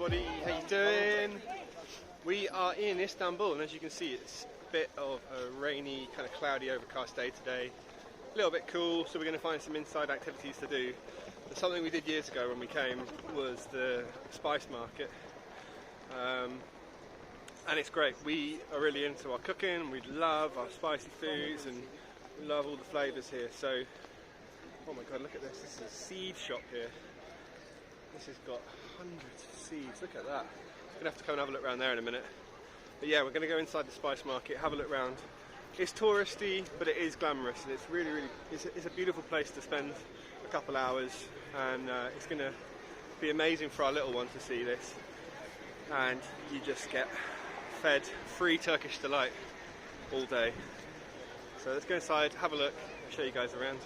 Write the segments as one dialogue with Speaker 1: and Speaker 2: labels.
Speaker 1: everybody, how you doing? We are in Istanbul, and as you can see it's a bit of a rainy, kind of cloudy, overcast day today. A little bit cool, so we're going to find some inside activities to do. And something we did years ago when we came was the spice market. And it's great. We are really into our cooking, we love our spicy foods, and we love all the flavours here. So, oh my god, look at this. This is a seed shop here. This has got hundreds of seeds. Look at that. I'm going to have to come and have a look around there in a minute. But yeah, we're going to go inside the spice market, have a look around. It's touristy, but it is glamorous, and it's really, it's a beautiful place to spend a couple hours, and it's going to be amazing for our little one to see this. And you just get fed free Turkish delight all day. So let's go inside, have a look, and show you guys around.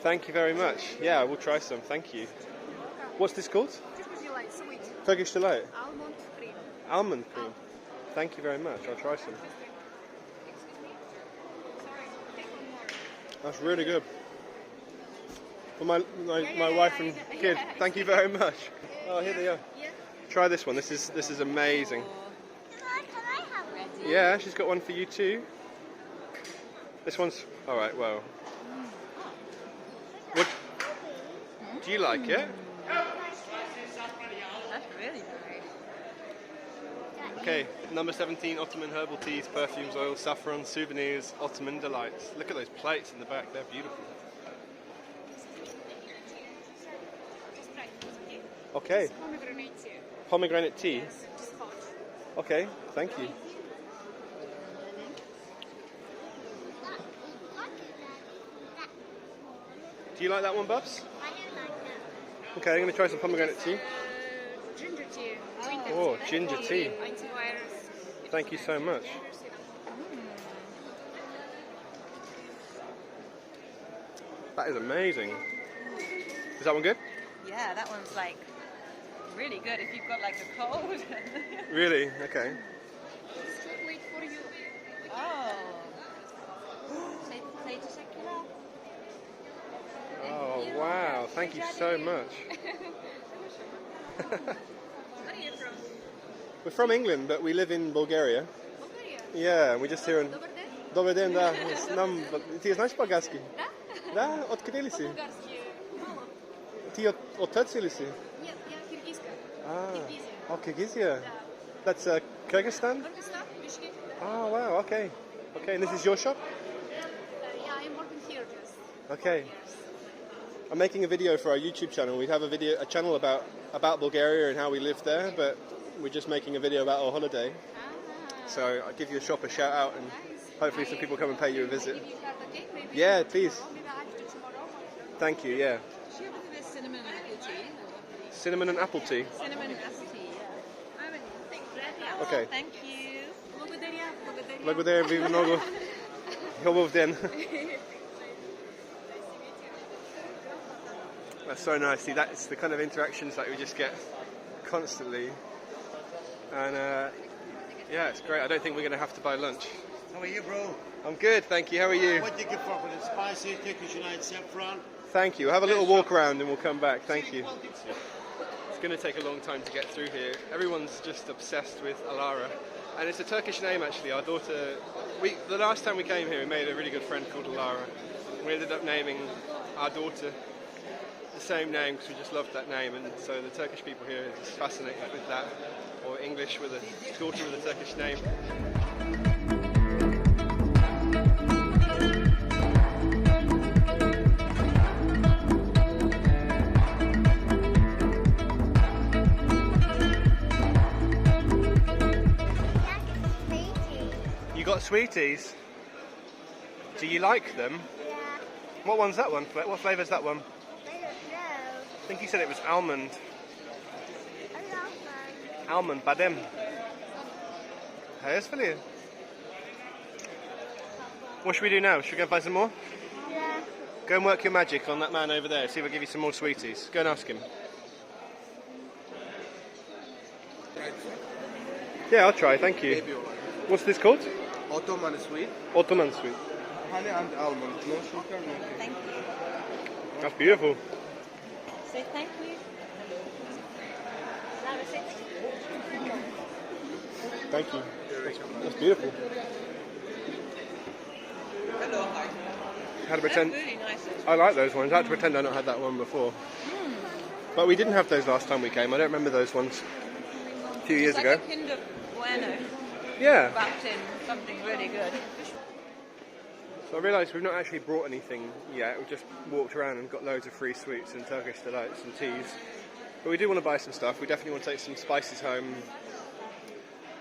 Speaker 1: Thank you very much. Yeah, we'll try some. Thank you. What's this called?
Speaker 2: Turkish delight, sweet.
Speaker 1: Turkish delight.
Speaker 2: Almond cream.
Speaker 1: Almond cream. Thank you very much. I'll try some.
Speaker 2: Excuse me. Sorry. Take one more.
Speaker 1: That's really good. For my wife and kid. Thank you very much. Oh, here they are.
Speaker 2: Yeah.
Speaker 1: Try this one. This is amazing.
Speaker 2: Can I have it?
Speaker 1: Yeah, she's got one for you too. This one's all right. Well, what do you like it?
Speaker 2: That's really great.
Speaker 1: Okay, number 17, Ottoman herbal teas, perfumes, oils, saffron, souvenirs, Ottoman delights. Look at those plates in the back, they're beautiful. Okay.
Speaker 2: Pomegranate tea.
Speaker 1: Pomegranate tea?
Speaker 2: Yes, just hot.
Speaker 1: Okay, thank you. Do you like that one, Bubs?
Speaker 2: I don't like that.
Speaker 1: Okay, I'm going to try some pomegranate tea.
Speaker 2: Ginger tea.
Speaker 1: Oh, ginger tea.
Speaker 2: Antivirus.
Speaker 1: Thank you so much. That is amazing. Is that one good?
Speaker 3: Yeah, that one's like really good if you've got like a cold.
Speaker 1: Really? Okay.
Speaker 2: Chocolate for you.
Speaker 3: Oh. Say teşekkürler.
Speaker 1: Oh, wow. Thank you so much.
Speaker 2: Where are you from?
Speaker 1: We're from England, but we live in Bulgaria.
Speaker 2: Bulgaria.
Speaker 1: Yeah, we're just here in...
Speaker 2: Dobar den.
Speaker 1: Dobar den, da. Ti znaš bulgarski?
Speaker 2: Da?
Speaker 1: Da, откъде ли си?
Speaker 2: Bulgarski. Malo.
Speaker 1: Ti od Turции ли си?
Speaker 2: Yeah, Kyrgyzska.
Speaker 1: Ah,
Speaker 2: Kyrgyzia.
Speaker 1: oh, Kyrgyzia. That's Kyrgyzstan?
Speaker 2: Kyrgyzstan, Bishkek.
Speaker 1: Oh, wow, okay. Okay, and this is your shop?
Speaker 2: Yeah, I'm working here just.
Speaker 1: Okay. I'm making a video for our YouTube channel. We have a channel about Bulgaria and how we live there, but we're just making a video about our holiday. So I'll give your shop a shout out, and hopefully some people come and pay you a visit.
Speaker 2: If you have the cake, maybe.
Speaker 1: Yeah, please.
Speaker 2: Maybe after tomorrow.
Speaker 1: Thank you, yeah.
Speaker 3: Should we do cinnamon and apple tea?
Speaker 1: Cinnamon and apple tea.
Speaker 3: Cinnamon and apple tea, yeah.
Speaker 1: Okay.
Speaker 3: Thank you.
Speaker 2: Благодаря.
Speaker 1: Благодаря ви много. Хубав ден. That's so nice. See, that's the kind of interactions that we just get constantly. And yeah, it's great. I don't think we're going to have to buy lunch.
Speaker 4: How are you, bro?
Speaker 1: I'm good, thank you. How are you?
Speaker 4: What do you get for the spicy Turkish United saffron?
Speaker 1: Thank you. We'll have a little walk around and we'll come back. Thank you. It's going to take a long time to get through here. Everyone's just obsessed with Alara. And it's a Turkish name, actually. Our daughter... The last time we came here, we made a really good friend called Alara. We ended up naming our daughter the same name because we just loved that name, and so the Turkish people here are just fascinated with that, or English with a daughter with a Turkish name. You got sweeties? Do you like them?
Speaker 2: Yeah.
Speaker 1: What one's that one? What flavour's that one?
Speaker 2: I don't know.
Speaker 1: I think you said it was almond.
Speaker 2: I love them.
Speaker 1: Almond, badem. Hey, it's for you. What should we do now? Should we go and buy some more?
Speaker 2: Yeah.
Speaker 1: Go and work your magic on that man over there. See if I'll give you some more sweeties. Go and ask him. Yeah, I'll try, thank you.
Speaker 5: Maybe one.
Speaker 1: What's this called?
Speaker 5: Ottoman sweet.
Speaker 1: Ottoman sweet.
Speaker 5: Honey and almond. No sugar, no.
Speaker 3: Thank you.
Speaker 1: That's beautiful.
Speaker 3: Say thank you.
Speaker 1: Thank you. That's beautiful.
Speaker 5: Hello, hi.
Speaker 1: Had to pretend.
Speaker 3: Really nice.
Speaker 1: I like those ones. I had to pretend I not had that one before. But we didn't have those last time we came. I don't remember those ones a few years
Speaker 3: It's
Speaker 1: ago.
Speaker 3: like a Kinder Bueno
Speaker 1: Yeah.
Speaker 3: wrapped in something really good.
Speaker 1: So I realised we've not actually brought anything yet. We've just walked around and got loads of free sweets and Turkish delights and teas. But we do want to buy some stuff. We definitely want to take some spices home.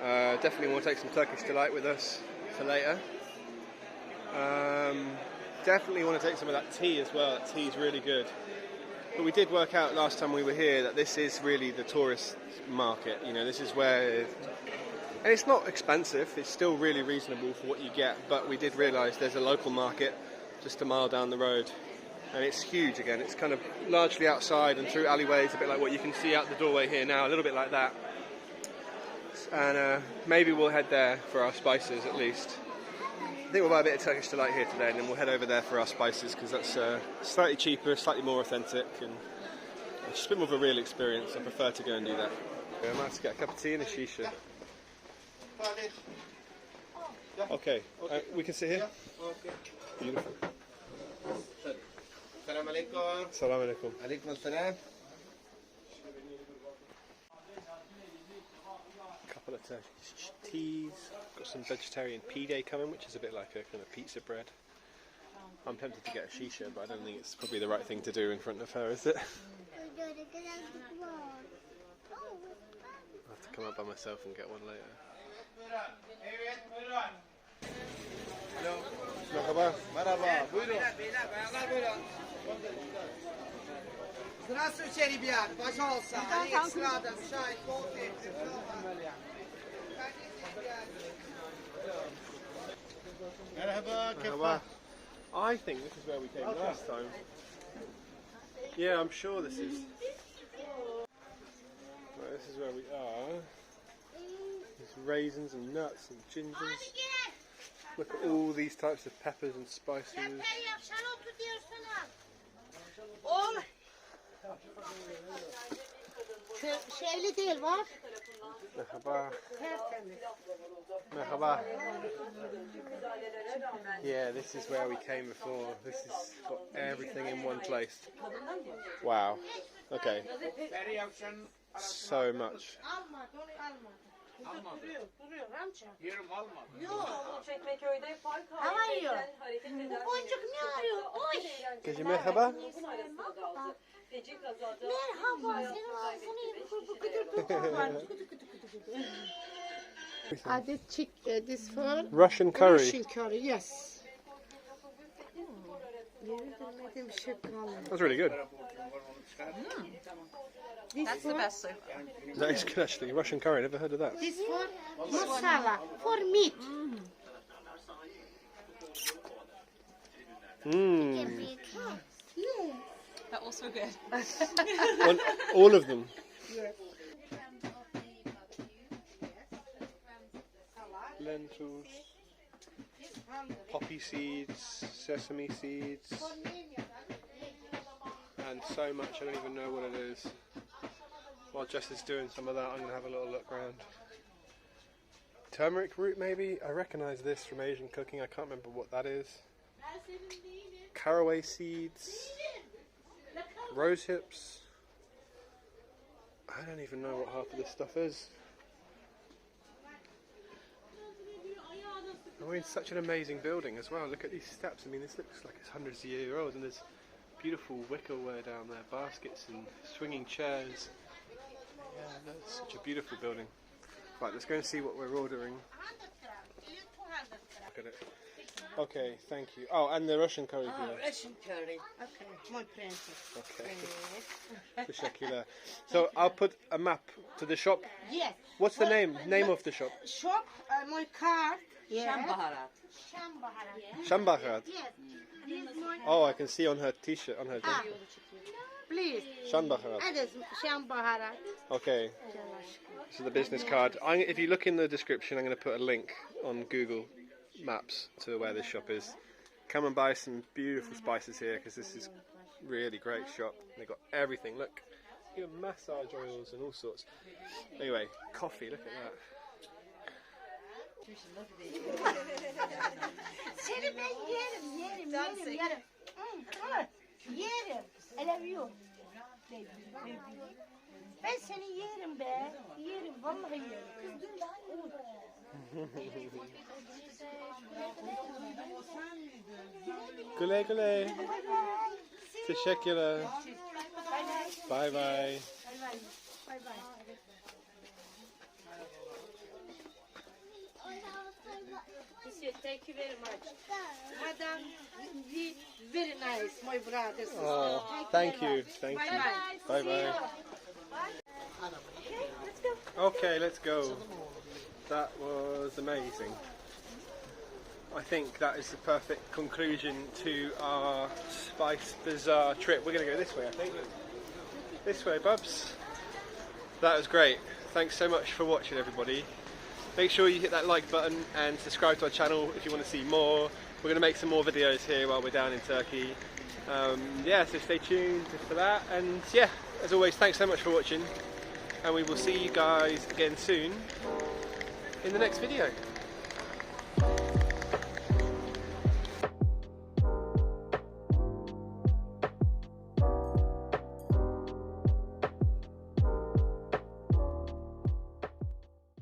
Speaker 1: Definitely want to take some Turkish delight with us for later. Definitely want to take some of that tea as well. That tea is really good. But we did work out last time we were here that this is really the tourist market. You know, this is where... And it's not expensive. It's still really reasonable for what you get. But we did realise there's a local market just a mile down the road. And it's huge again. It's kind of largely outside and through alleyways, a bit like what you can see out the doorway here now, a little bit like that. And maybe we'll head there for our spices at least. I think we'll buy a bit of Turkish delight here today, and then we'll head over there for our spices because that's slightly cheaper, slightly more authentic, and it's just a bit more of a real experience. I prefer to go and do that. I might have to get a cup of tea and a shisha. Okay, we can sit here.
Speaker 5: Okay.
Speaker 1: Beautiful.
Speaker 5: Salam alaikum.
Speaker 1: Salam alaikum.
Speaker 5: Alaikum salam.
Speaker 1: Couple of Turkish teas. Got some vegetarian pide coming, which is a bit like a kind of pizza bread. I'm tempted to get a shisha, but I don't think it's probably the right thing to do in front of her, is it? I'll have to come up by myself and get one later.
Speaker 5: Hello.
Speaker 1: Merhaba.
Speaker 5: Merhaba. Buyurun. Sırası içeri bir yer. Başa olsa. Hani sırada müşahit koltuğu.
Speaker 4: Merhaba,
Speaker 1: Merhaba. I think this is where we came last time. Yeah, I'm sure this is. Right, this is where we are. There's raisins and nuts and gingers. Look at all these types of peppers and spices.
Speaker 6: Şeyli değil var.
Speaker 1: Merhaba.
Speaker 6: Tertemiz.
Speaker 1: Merhaba. Yeah, this is where we came before. This has got everything in one place. Wow. Okay. So much.
Speaker 6: Alma, onu alma. Duruyor amca.
Speaker 5: Yerim alma.
Speaker 6: Yok.
Speaker 2: Çekmeköy'de park
Speaker 6: Arıyor.
Speaker 2: hareket eden
Speaker 6: Bu boncuk ne arıyor? Oy.
Speaker 1: Gece merhaba.
Speaker 2: feci kazada
Speaker 6: Merhaba. Senin ağzını yıkır bu kıdır var. This for
Speaker 1: Russian curry.
Speaker 6: Russian curry, yes. Yemedim bir şey kalmadı.
Speaker 1: That's really good.
Speaker 3: That's the best so far.
Speaker 1: That is good actually. Russian curry. Never heard of that.
Speaker 6: This for masala, for meat.
Speaker 1: Mmm.
Speaker 3: They're also good.
Speaker 1: All of them. Lentils, poppy seeds, sesame seeds, and so much I don't even know what it is. While Jess is doing some of that, I'm going to have a little look around. Turmeric root maybe? I recognise this from Asian cooking, I can't remember what that is. Caraway seeds, rose hips. I don't even know what half of this stuff is. I mean, it's such an amazing building as well. Look at these steps. I mean, this looks like it's hundreds of years old, and there's beautiful wickerware down there, baskets and swinging chairs. Yeah, that's such a beautiful building. Right, let's go and see what we're ordering. Look at it. Okay, thank you. Oh, and the Russian curry.
Speaker 6: Russian curry. Okay, my princess.
Speaker 1: Okay. Teşekkürler. So I'll put a map to the shop.
Speaker 6: Yes.
Speaker 1: What's the name of the shop?
Speaker 6: Shop, my card. Yes.
Speaker 3: Sham baharat.
Speaker 6: Sham baharat.
Speaker 1: Shambahat.
Speaker 6: Yes. This my
Speaker 1: Oh, I can see on her t-shirt, on her jacket.
Speaker 6: please.
Speaker 1: Şan baharat.
Speaker 6: Hadi şan baharat.
Speaker 1: Okay. So the business card. If you look in the description, I'm going to put a link on Google Maps to where this shop is. Come and buy some beautiful spices here because this is really great shop. They've got everything. Look, you have massage oils and all sorts. Anyway, coffee. Look at that.
Speaker 6: Seni ben yerim. Yerim. I love you. Ben seni yerim be. Yerim. Vallahi yerim.
Speaker 1: Güle güle. Teşekkürler. Bye bye.
Speaker 6: Thank you very much. Madam, very nice, my brother.
Speaker 1: Oh, thank you. Thank you. Bye bye. Okay, let's go. That was amazing. I think that is the perfect conclusion to our Spice Bazaar trip. We're going to go this way, I think. This way, bubs. That was great. Thanks so much for watching, everybody. Make sure you hit that like button and subscribe to our channel if you want to see more. We're going to make some more videos here while we're down in Turkey. Yeah, so stay tuned for that. And yeah, as always, thanks so much for watching. And we will see you guys again soon in the next video.